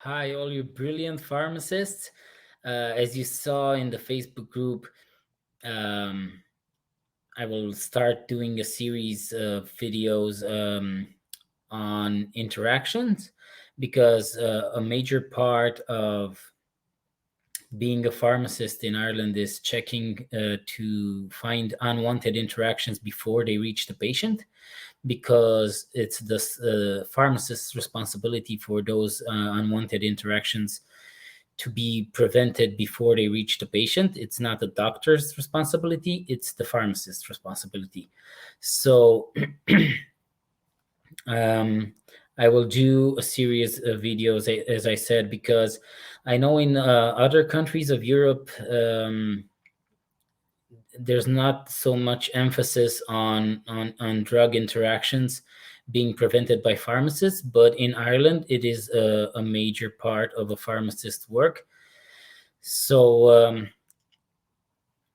Hi, all you brilliant pharmacists. As you saw in the Facebook group, um, I will start doing a series of videos on interactions because a major part of being a pharmacist in Ireland is checking to find unwanted interactions before they reach the patient, because it's the pharmacist's responsibility for those unwanted interactions to be prevented before they reach the patient. It's not the doctor's responsibility, it's the pharmacist's responsibility. So um, I will do a series of videos, as I said, because I know in other countries of Europe, there's not so much emphasis on drug interactions being prevented by pharmacists, but in Ireland, it is a major part of a pharmacist's work. So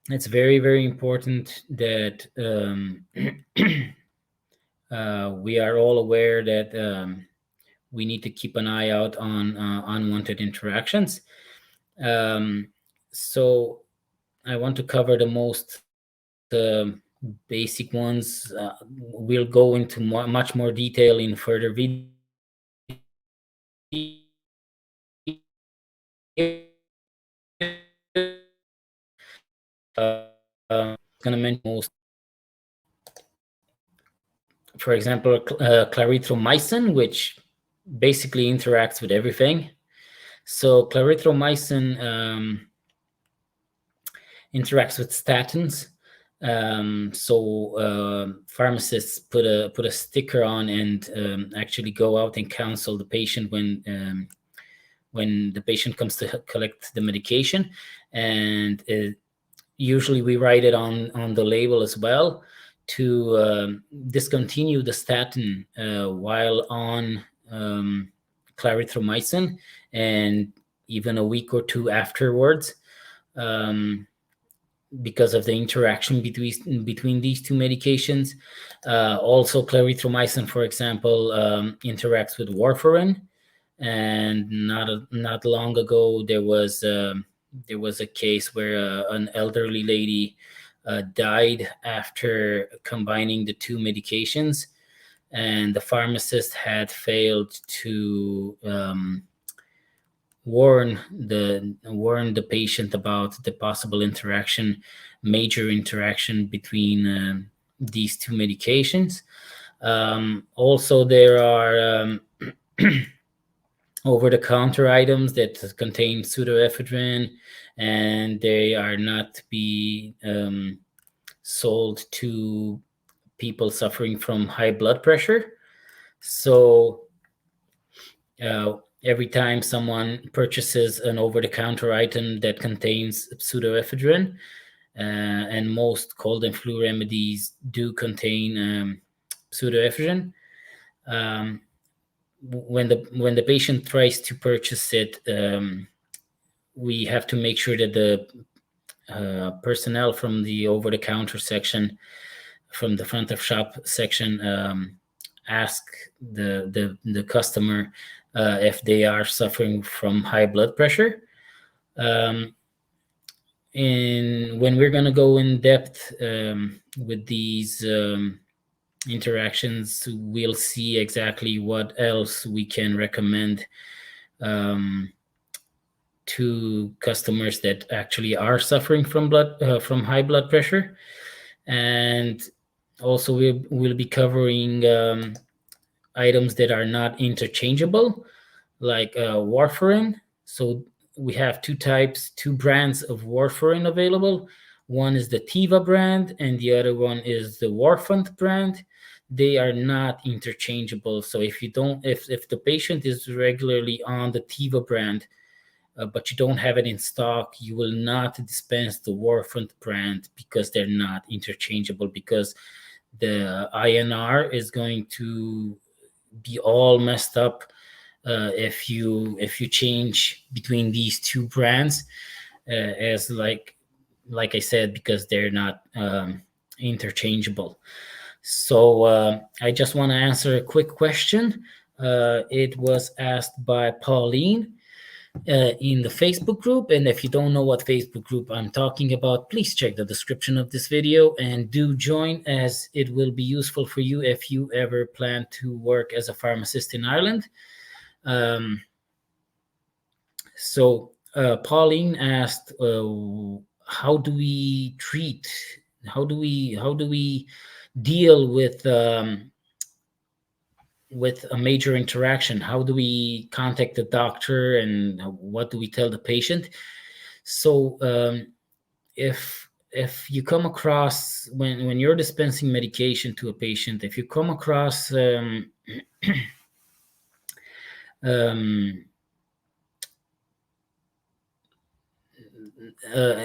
it's very, very important that we are all aware that we need to keep an eye out on unwanted interactions. So I want to cover the most basic ones. We'll go into much more detail in further videos, going to mention most, for example, clarithromycin, which basically interacts with everything. So clarithromycin interacts with statins. Pharmacists put a sticker on and actually go out and counsel the patient when the patient comes to collect the medication, and usually we write it on the label as well to discontinue the statin while on clarithromycin, and even a week or two afterwards, because of the interaction between these two medications. Also, clarithromycin, for example, interacts with warfarin, and not long ago there was a case where an elderly lady died after combining the two medications, and the pharmacist had failed to warn the patient about the possible major interaction between these two medications. Also, there are over-the-counter items that contain pseudoephedrine, and they are not to be sold to people suffering from high blood pressure. So every time someone purchases an over-the-counter item that contains pseudoephedrine, and most cold and flu remedies do contain pseudoephedrine, when the patient tries to purchase it, we have to make sure that the personnel from the over-the-counter section, from the front of shop section, ask the customer if they are suffering from high blood pressure. And when we're going to go in depth with these interactions, we'll see exactly what else we can recommend to customers that actually are suffering from high blood pressure. And also we'll be covering items that are not interchangeable, like warfarin. So we have two brands of warfarin available. One is the Teva brand, and the other one is the Warfarin brand. They are not interchangeable. So if the patient is regularly on the Teva brand, but you don't have it in stock, you will not dispense the Warfarin brand, because they're not interchangeable, because the INR is going to be all messed up if you change between these two brands, as like I said, because they're not interchangeable. So I just want to answer a quick question. It was asked by Pauline in the Facebook group. And if you don't know what Facebook group I'm talking about, please check the description of this video and do join, as it will be useful for you if you ever plan to work as a pharmacist in Ireland. Pauline asked, how do we treat, how do we deal with a major interaction? How do we contact the doctor, and what do we tell the patient? So if you come across, when you're dispensing medication to a patient, if you come across um,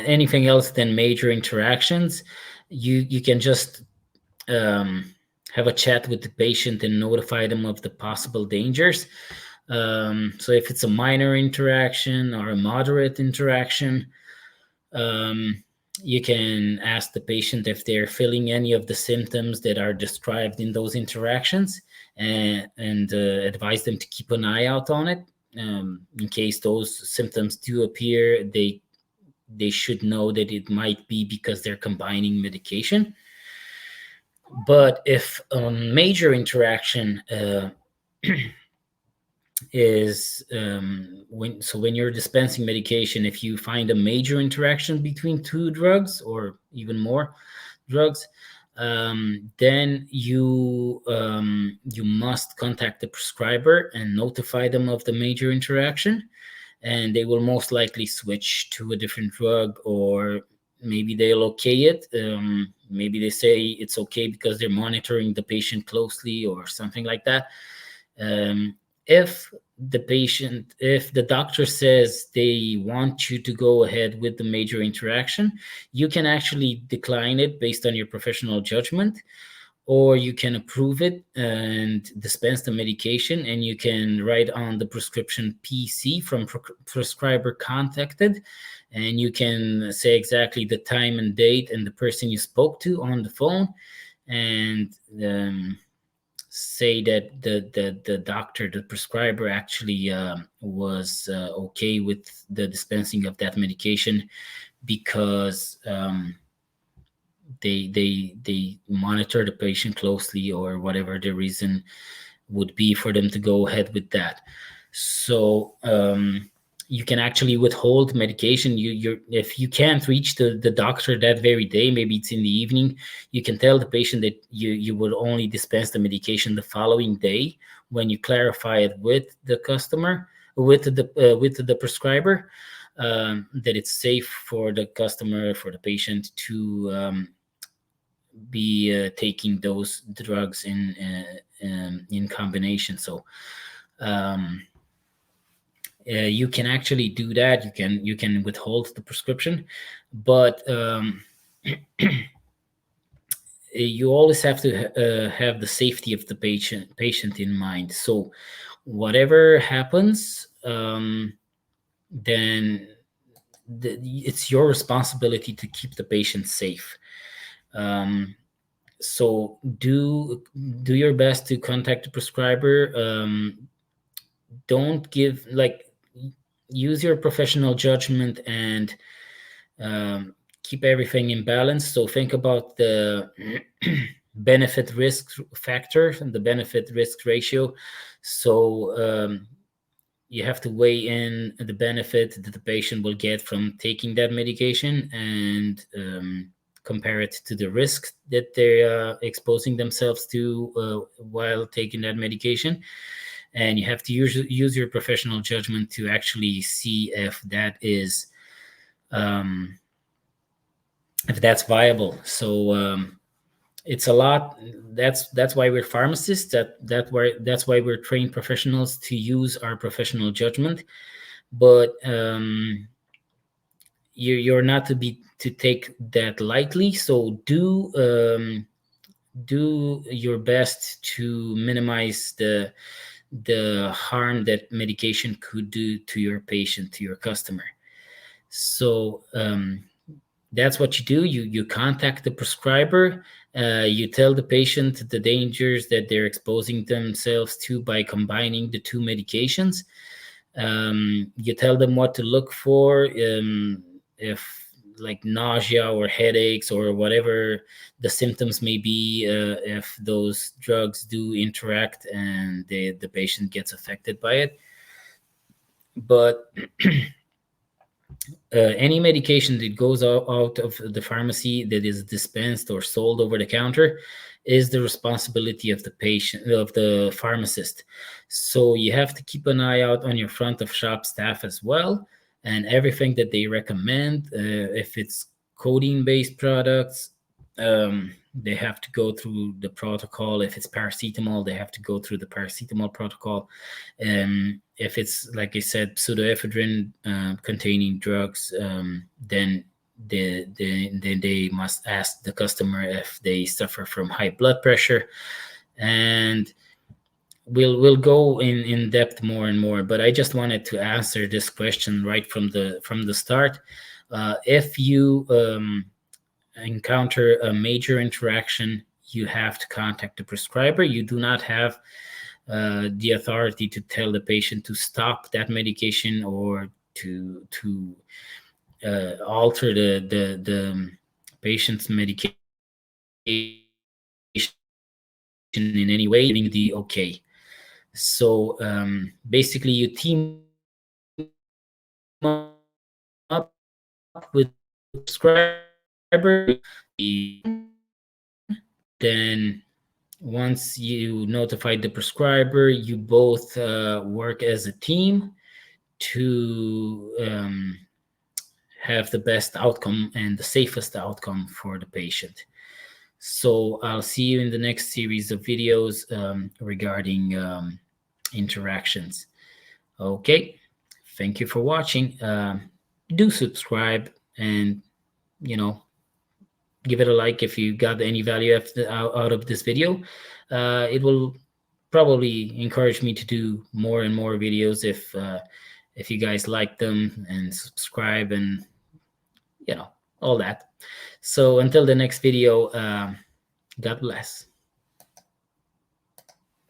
anything else than major interactions, you can just have a chat with the patient and notify them of the possible dangers. So if it's a minor interaction or a moderate interaction, you can ask the patient if they're feeling any of the symptoms that are described in those interactions, and advise them to keep an eye out on it. In case those symptoms do appear, they should know that it might be because they're combining medication. But if a major interaction is when you're dispensing medication, if you find a major interaction between two drugs or even more drugs, then you must contact the prescriber and notify them of the major interaction, and they will most likely switch to a different drug, or maybe they'll okay it. Maybe they say it's okay because they're monitoring the patient closely or something like that. Um, if the doctor says they want you to go ahead with the major interaction, you can actually decline it based on your professional judgment, or you can approve it and dispense the medication, and you can write on the prescription PC from prescriber contacted, and you can say exactly the time and date and the person you spoke to on the phone, and say that the doctor, the prescriber, actually was okay with the dispensing of that medication because they monitor the patient closely, or whatever the reason would be for them to go ahead with that. So you can actually withhold medication. If you can't reach the doctor that very day, maybe it's in the evening, you can tell the patient that you would only dispense the medication the following day, when you clarify it with the customer, with the prescriber, that it's safe for the customer, for the patient to be taking those drugs in combination. So you can actually do that. You can withhold the prescription, but you always have to have the safety of the patient in mind. So whatever happens, then it's your responsibility to keep the patient safe. So do your best to contact the prescriber. Don't give, like, use your professional judgment, and keep everything in balance. So think about the benefit risk factor and the benefit risk ratio. So you have to weigh in the benefit that the patient will get from taking that medication, and compare it to the risk that they're exposing themselves to while taking that medication. And you have to use your professional judgment to actually see if that's viable. So it's a lot. That's why we're pharmacists. That's why we're trained professionals, to use our professional judgment. But you're not to take that lightly. So do your best to minimize the harm that medication could do to your patient, to your customer. So that's what you do. You contact the prescriber. You tell the patient the dangers that they're exposing themselves to by combining the two medications. You tell them what to look for, if like nausea or headaches or whatever the symptoms may be, if those drugs do interact and the patient gets affected by it. But any medication that goes out of the pharmacy that is dispensed or sold over the counter is the responsibility of the patient, of the pharmacist. So you have to keep an eye out on your front of shop staff as well, and everything that they recommend. If it's codeine based products, they have to go through the protocol. If it's paracetamol, they have to go through the paracetamol protocol. If it's, like I said, pseudoephedrine containing drugs, then they must ask the customer if they suffer from high blood pressure, and we'll go in depth more and more. But I just wanted to answer this question right from the start. If you encounter a major interaction, you have to contact the prescriber. You do not have the authority to tell the patient to stop that medication or to alter the patient's medication in any way, giving the okay. So basically, you team up with the prescriber. Then once you notified the prescriber, you both work as a team to have the best outcome and the safest outcome for the patient. So I'll see you in the next series of videos regarding interactions. Okay, thank you for watching. Do subscribe, and you know, give it a like if you got any value out of this video. It will probably encourage me to do more and more videos if you guys like them and subscribe and all that. So until the next video, God bless.